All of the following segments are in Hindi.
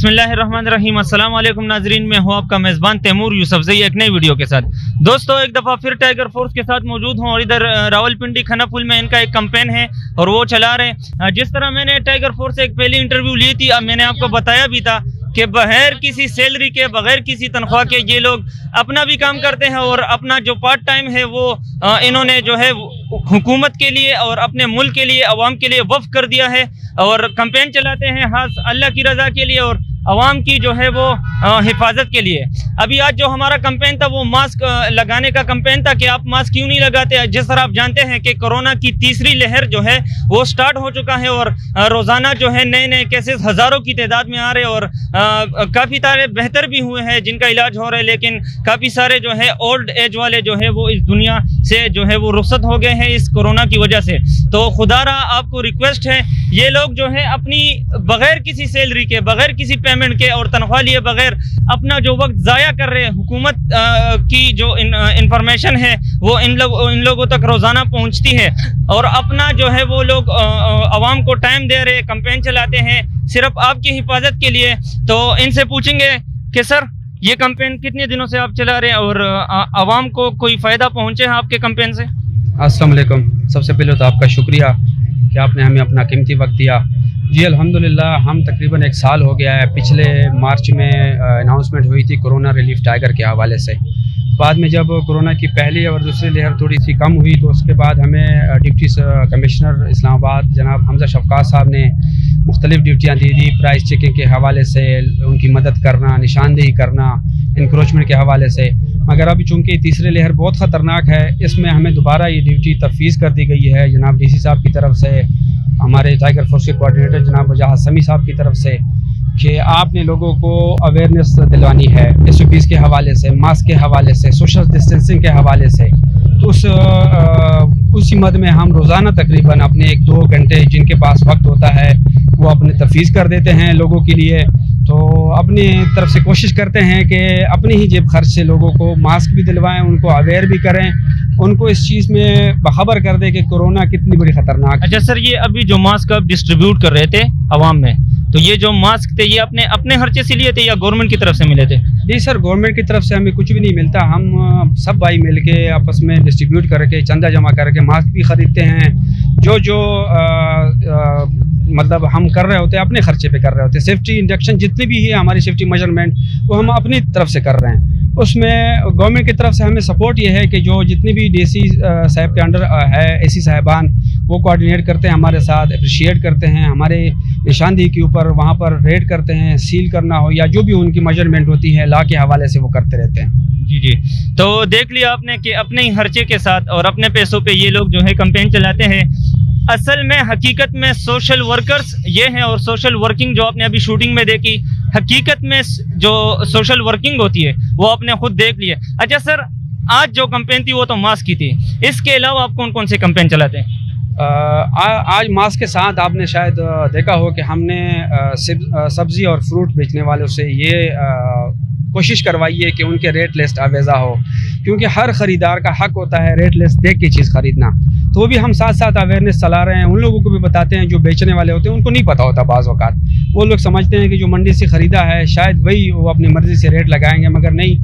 बिस्मिल्लाहिर्रहमानिर्रहीम। अस्सलाम वालेकुम नाजरीन, मैं हूँ आपका मेज़बान तैमूर यूसुफजई एक नई वीडियो के साथ। दोस्तों, एक दफ़ा फिर टाइगर फोर्स के साथ मौजूद हूँ और इधर रावलपिंडी खनापुल में इनका एक कैंपेन है और वो चला रहे हैं। जिस तरह मैंने टाइगर फोर्स से एक पहली इंटरव्यू ली थी, अब मैंने आपको बताया भी था कि बगैर किसी सैलरी के, बगैर किसी तनख्वाह के ये लोग अपना भी काम करते हैं और अपना जो पार्ट टाइम है वो इन्होंने जो है हुकूमत के लिए और अपने मुल्क के लिए, अवाम के लिए वक्फ कर दिया है और कैंपेन चलाते हैं खास अल्लाह की रज़ा के लिए और अवाम की जो है वो हिफाजत के लिए। अभी आज जो हमारा कैंपेन था वो मास्क लगाने का कैंपेन था कि आप मास्क क्यों नहीं लगाते। जिस तरह आप जानते हैं कि कोरोना की तीसरी लहर जो है वो स्टार्ट हो चुका है और रोज़ाना जो है नए नए केसेस हज़ारों की तादाद में आ रहे हैं और काफ़ी सारे बेहतर भी हुए हैं जिनका इलाज हो रहा है, लेकिन काफ़ी सारे जो है ओल्ड एज वाले जो है वो इस दुनिया से जो है वो रुखसत हो गए हैं इस कोरोना की वजह से। तो खुदारा आपको रिक्वेस्ट है, ये लोग जो है अपनी बगैर किसी सैलरी के, बगैर किसी पेमेंट के और तनख्वाह लिए बगैर अपना जो वक्त ज़ाया कर रहे हैं, हुकूमत की जो इंफॉर्मेशन है वो इन लोगों तक रोज़ाना पहुंचती है और अपना जो है वो लोग आवाम को टाइम दे रहे, कैंपेन चलाते हैं सिर्फ आपकी हिफाजत के लिए। तो इनसे पूछेंगे कि सर, ये कैंपेन कितने दिनों से आप चला रहे हैं और आवाम को कोई फ़ायदा पहुँचे है आपके कैंपेन से? अस्सलाम वालेकुम। सबसे पहले तो आपका शुक्रिया कि आपने हमें अपना कीमती वक्त दिया। जी अल्हम्दुलिल्लाह, हम तकरीबन 1 साल हो गया है। पिछले मार्च में अनाउंसमेंट हुई थी कोरोना रिलीफ टाइगर के हवाले से। बाद में जब कोरोना की पहली और दूसरी लहर थोड़ी सी कम हुई तो उसके बाद हमें डिप्टी कमिश्नर इस्लामाबाद जनाब हमजा शफकात साहब ने मुख्तलिफ़ ड्यूटियाँ दी थी, प्राइस चेकिंग के हवाले से उनकी मदद करना, निशानदेही करना, इंक्रोचमेंट के हवाले से। मगर अभी चूँकि तीसरी लहर बहुत ख़तरनाक है, इसमें हमें दोबारा ये ड्यूटी तफवीज़ कर दी गई है जनाब DC साहब की तरफ से, हमारे टाइगर फोर्स के कोऑर्डिनेटर जनाब वजाहत समी साहब की तरफ से, कि आपने लोगों को अवेयरनेस दिलवानी है SOPs के हवाले से, मास्क के हवाले से, सोशल डिस्टेंसिंग के हवाले से। तो उसी मद में हम रोज़ाना तकरीबन अपने 1-2 घंटे जिनके पास वक्त होता है वो अपने तफवीज़ कर देते हैं लोगों के लिए। तो अपनी तरफ से कोशिश करते हैं कि अपनी ही जेब खर्च से लोगों को मास्क भी दिलवाएं, उनको अवेयर भी करें, उनको इस चीज़ में बखबर कर दें कि कोरोना कितनी बड़ी ख़तरनाक। अच्छा सर, ये अभी जो मास्क आप डिस्ट्रीब्यूट कर रहे थे आवाम में, तो ये जो मास्क थे ये अपने खर्चे से लिए थे या गवर्नमेंट की तरफ से मिले थे? जी सर, गवर्नमेंट की तरफ से हमें कुछ भी नहीं मिलता। हम सब भाई मिल के आपस में डिस्ट्रीब्यूट करके, चंदा जमा करके मास्क भी ख़रीदते हैं। जो मतलब हम कर रहे होते हैं अपने खर्चे पे कर रहे होते हैं। सेफ्टी इंडक्शन जितनी भी है हमारी सेफ्टी मेजरमेंट वो हम अपनी तरफ से कर रहे हैं। उसमें गवर्नमेंट की तरफ से हमें सपोर्ट ये है कि जो जितनी भी DC साहब के अंडर है AC साहिबान, वो कोऑर्डिनेट करते हैं हमारे साथ, अप्रिशिएट करते हैं हमारे निशानदेही के ऊपर, वहाँ पर रेड करते हैं, सील करना हो या जो भी उनकी मेजरमेंट होती है ला के हवाले से वो करते रहते हैं। जी। तो देख लिया आपने कि अपने ही खर्चे के साथ और अपने पैसों पे ये लोग जो है कैंपेन चलाते हैं। असल में हकीकत में सोशल वर्कर्स ये हैं और सोशल वर्किंग जो आपने अभी शूटिंग में देखी, हकीकत में जो सोशल वर्किंग होती है वो आपने खुद देख लिया। अच्छा सर, आज जो कैंपेन थी वो तो मास्क की थी, इसके अलावा आप कौन कौन से कैंपेन चलाते हैं? आज मास्क के साथ आपने शायद देखा हो कि हमने सब्ज़ी और फ्रूट बेचने वालों से ये कोशिश करवाई है कि उनके रेट लिस्ट आवेज़ा हो, क्योंकि हर ख़रीदार का हक होता है रेट लिस्ट देख के चीज़ ख़रीदना। तो वो भी हम साथ साथ अवेयरनेस चला रहे हैं, उन लोगों को भी बताते हैं जो बेचने वाले होते हैं, उनको नहीं पता होता बाज़ औक़ात। वो लोग समझते हैं कि जो मंडी से ख़रीदा है शायद वही वो अपनी मर्ज़ी से रेट लगाएंगे, मगर नहीं।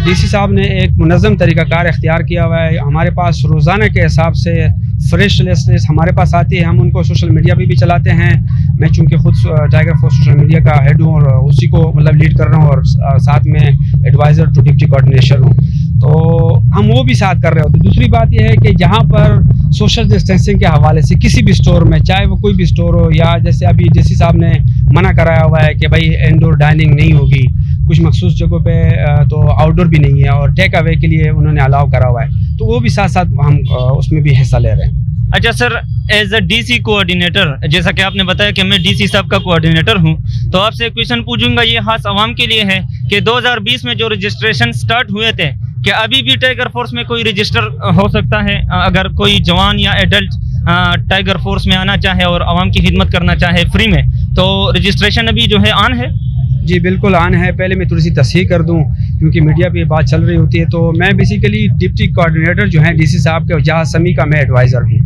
DC साहब ने एक मुनज़्ज़म तरीक़ाकार इख्तियार किया हुआ है। हमारे पास रोज़ाना के हिसाब से फ्रेश लिस्ट हमारे पास आती है, हम उनको सोशल मीडिया पे भी चलाते हैं। मैं चूँकि खुद टाइगर फोर्स सोशल मीडिया का हेड हूँ और उसी को मतलब लीड कर रहा हूँ और साथ में एडवाइज़र टू डिप्टी कोऑर्डिनेटर हूँ, तो हम वो भी साथ कर रहे होते हैं। दूसरी बात यह है कि जहाँ पर सोशल डिस्टेंसिंग के हवाले से किसी भी स्टोर में, चाहे वो कोई भी स्टोर हो, या जैसे अभी DC साहब ने मना कराया हुआ है कि भाई इंडोर डाइनिंग नहीं होगी, कुछ मखसूस जगहों पे तो आउटडोर भी नहीं है और टेक अवे के लिए उन्होंने अलाउ करा हुआ है, तो वो भी साथ साथ हम उसमें भी हिस्सा ले रहे हैं। अच्छा sir, as a DC coordinator, जैसा कि आपने बताया कि मैं DC साहब का कोऑर्डिनेटर हूं, तो आपसे एक क्वेश्चन पूछूंगा, ये खास आवाम के लिए है कि 2020 में जो रजिस्ट्रेशन स्टार्ट हुए थे, क्या अभी भी टाइगर फोर्स में कोई रजिस्टर हो सकता है? अगर कोई जवान या एडल्ट टाइगर फोर्स में आना चाहे और आवाम की खिदमत करना चाहे फ्री में, तो रजिस्ट्रेशन अभी जो है ऑन है? जी बिल्कुल ऑन है। पहले मैं थोड़ी सी तस्हीह कर दूं क्योंकि मीडिया पे बात चल रही होती है। तो मैं बेसिकली डिप्टी कोऑर्डिनेटर जो हैं DC साहब के वजाहत समी का मैं एडवाइज़र हूँ।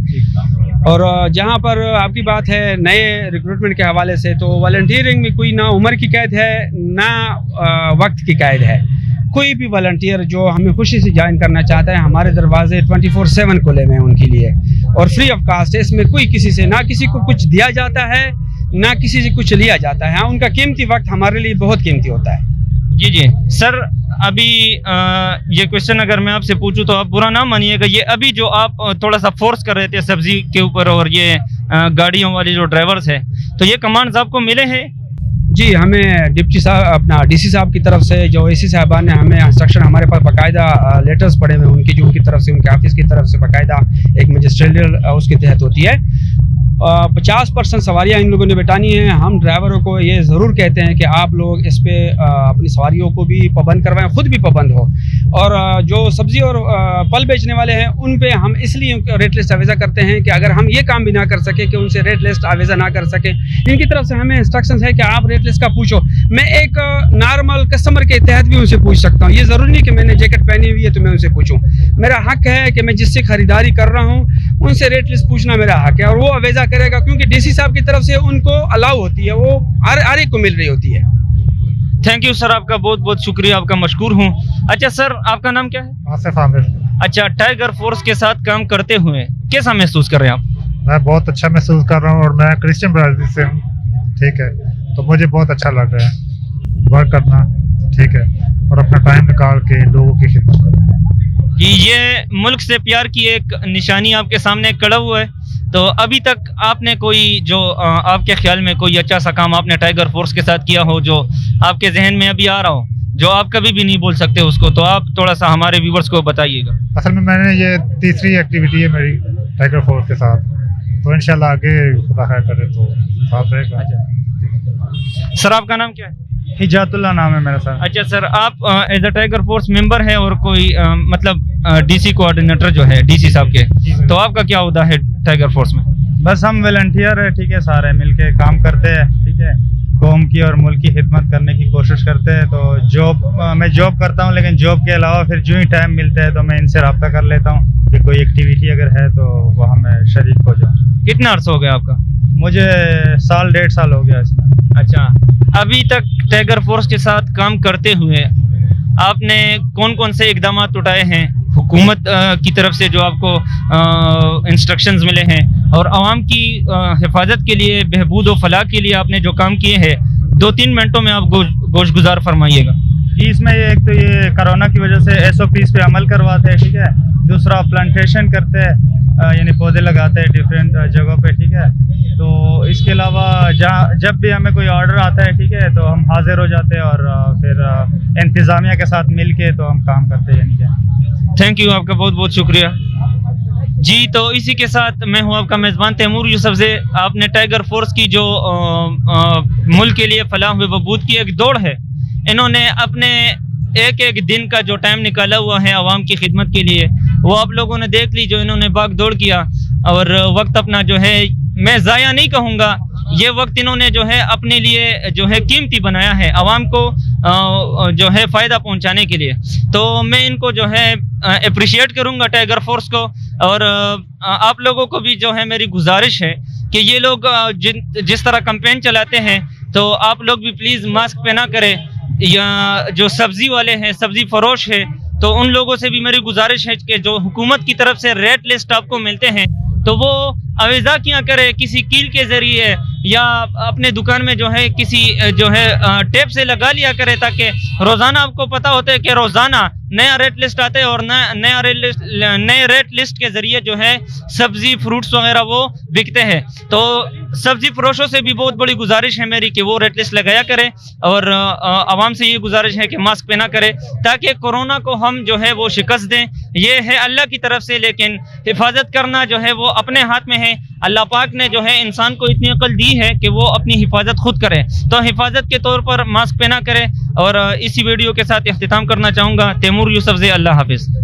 और जहाँ पर आपकी बात है नए रिक्रूटमेंट के हवाले से, तो वॉलंटियरिंग में कोई ना उम्र की कैद है ना वक्त की कैद है। कोई भी वॉलंटियर जो हमें खुशी से ज्वाइन करना चाहता है, हमारे दरवाजे 24/7 खुले हुए हैं उनके लिए, और फ्री ऑफ कास्ट है। इसमें कोई किसी से ना किसी को कुछ दिया जाता है ना किसी से कुछ लिया जाता है। हाँ, उनका कीमती वक्त हमारे लिए बहुत कीमती होता है। जी जी सर, अभी ये क्वेश्चन अगर मैं आपसे पूछूं तो आप बुरा ना मानिएगा, ये अभी जो आप थोड़ा सा फोर्स कर रहे थे सब्जी के ऊपर और ये गाड़ियों वाले जो ड्राइवर्स हैं, तो ये कमांड्स आपको मिले हैं? जी, हमें डिप्टी साहब अपना डीसी साहब की तरफ से, जो एसी साहबान ने हमें इंस्ट्रक्शन, हमारे पास बाकायदा लेटर्स पड़े हुए उनकी, जो उनकी तरफ से, उनके ऑफिस की तरफ से बाकायदा एक मजिस्ट्रेरियल उसके तहत होती है। 50% सवारियाँ इन लोगों ने बिठानी हैं। हम ड्राइवरों को ये ज़रूर कहते हैं कि आप लोग इस पे अपनी सवारियों को भी पाबंद करवाएं, खुद भी पाबंद हो। और जो सब्ज़ी और फल बेचने वाले हैं उन पे हम इसलिए रेट लिस्ट आवेज़ा करते हैं कि अगर हम ये काम भी ना कर सके कि उनसे रेट लिस्ट आवेज़ा ना कर सके, इनकी तरफ से हमें इंस्ट्रक्शंस है कि आप रेट लिस्ट का पूछो। मैं एक नॉर्मल कस्टमर के तहत भी उनसे पूछ सकता हूँ, ये ज़रूरी नहीं कि मैंने जैकेट पहनी हुई है तो मैं उनसे पूछूँ। मेरा हक है कि मैं जिससे ख़रीदारी कर रहा हूँ उनसे रेट लिस्ट पूछना मेरा हक है, और वो आवेज़ा करेगा, क्योंकि डीसी साहब की तरफ से उनको अलाउ होती है, वो हर एक को मिल रही होती है। थैंक यू सर, आपका बहुत बहुत शुक्रिया, आपका मशकूर हूँ। अच्छा सर, आपका नाम क्या है? आसिफ आमिर। अच्छा, टाइगर फोर्स के साथ काम करते हुए कैसा महसूस कर रहे हैं आप? मैं बहुत अच्छा महसूस कर रहा हूँ, और मैं क्रिश्चियन ब्रादरी से हूँ, ठीक है, तो मुझे बहुत अच्छा लग रहा है वर्क करना, ठीक है, और अपना टाइम निकाल के लोगों की खिदमत करना। कि ये मुल्क से प्यार की एक निशानी आपके सामने खड़ा हुआ है, तो अभी तक आपने कोई जो आपके ख्याल में कोई अच्छा सा काम आपने टाइगर फोर्स के साथ किया हो, जो आपके जहन में अभी आ रहा हो, जो आप कभी भी नहीं बोल सकते उसको, तो आप थोड़ा सा हमारे व्यूवर्स को बताइएगा। असल में मैंने ये तीसरी एक्टिविटी है मेरी टाइगर फोर्स के साथ, तो इंशाल्लाह आगे खुदा खैर करे तो साथ रहेगा। सर, आपका नाम क्या है? हिजातुल्लाह नाम है मेरा सर। अच्छा सर, आप as a tiger force member है और कोई मतलब डीसी कोऑर्डिनेटर जो है डीसी साहब के, तो आपका क्या ओहदा है टाइगर फोर्स में? बस हम वॉलंटियर है, ठीक है, सारे मिलके काम करते हैं, ठीक है, कौम की और मुल्क की खिदमत करने की कोशिश करते हैं। तो मैं जॉब करता हूँ, लेकिन जॉब के अलावा फिर जो ही टाइम मिलता है तो मैं इनसे रब्ता कर लेता हूँ कि कोई एक्टिविटी अगर है तो वहाँ मैं शरीक हो जाऊँ। कितना अर्सा हो गया आपका? मुझे 1.5 साल हो गया इसमें। अच्छा, अभी तक टाइगर फोर्स के साथ काम करते हुए आपने कौन कौन से इकदाम उठाए हैं हुकूमत की तरफ से, जो आपको इंस्ट्रक्शंस मिले हैं, और आवाम की हिफाजत के लिए, बहबूद व फलाह के लिए आपने जो काम किए हैं, 2-3 मिनटों में आप गोश गुजार फरमाइएगा। इसमें एक तो ये कोरोना की वजह से SOPs पे अमल करवाते हैं, ठीक है, दूसरा प्लांटेशन करते हैं, यानी पौधे लगाते हैं डिफरेंट जगहों पे, ठीक है। तो इसके अलावा जब भी हमें कोई ऑर्डर आता है, ठीक है, तो हम हाजिर हो जाते हैं और फिर इंतज़ामिया के साथ मिल के तो हम काम करते हैं, यानी क्या। थैंक यू, आपका बहुत बहुत शुक्रिया जी। तो इसी के साथ मैं हूँ आपका मेज़बान तैमूर यूसुफज़ई। आपने टाइगर फोर्स की जो मुल्क के लिए फलाह व बहबूद की एक दौड़ है, इन्होंने अपने एक एक दिन का जो टाइम निकाला हुआ है आवाम की खिदमत के लिए, वो आप लोगों ने देख ली, जो इन्होंने भाग दौड़ किया, और वक्त अपना जो है मैं ज़ाया नहीं कहूँगा, ये वक्त इन्होंने जो है अपने लिए जो है कीमती बनाया है, आवाम को जो है फ़ायदा पहुँचाने के लिए। तो मैं इनको जो है अप्रिशिएट करूँगा टाइगर फोर्स को, और आप लोगों को भी जो है मेरी गुजारिश है कि ये लोग जिस तरह कैंपेन चलाते हैं, तो आप लोग भी प्लीज़ मास्क पहना करें, या जो सब्ज़ी वाले हैं, सब्ज़ी फरोश है, तो उन लोगों से भी मेरी गुजारिश है कि जो हुकूमत की तरफ से रेट लिस्ट आपको मिलते हैं, तो वो आवेज़ा किया करे किसी कील के ज़रिए, या अपने दुकान में जो है किसी जो है टेप से लगा लिया करे, ताकि रोज़ाना आपको पता होता है कि रोज़ाना नया रेट लिस्ट आता है, और नए रेट लिस्ट के ज़रिए जो है सब्ज़ी फ्रूट्स वगैरह वो बिकते हैं। तो सब्ज़ी फरोशों से भी बहुत बड़ी गुजारिश है मेरी कि वो रेट लिस्ट लगाया करें, और आवाम से ये गुजारिश है कि मास्क पहना करें, ताकि कोरोना को हम जो है वो शिकस्त दें। ये है अल्लाह की तरफ से, लेकिन हिफाजत करना जो है वो अपने हाथ में है। अल्लाह पाक ने जो है इंसान को इतनी अक्ल दी है कि वो अपनी हिफाजत खुद करे, तो हिफाजत के तौर पर मास्क पहना करें। और इसी वीडियो के साथ इख्तिताम करना चाहूँगा। तैमूर यूसुफज़ई, अल्लाह हाफिज़।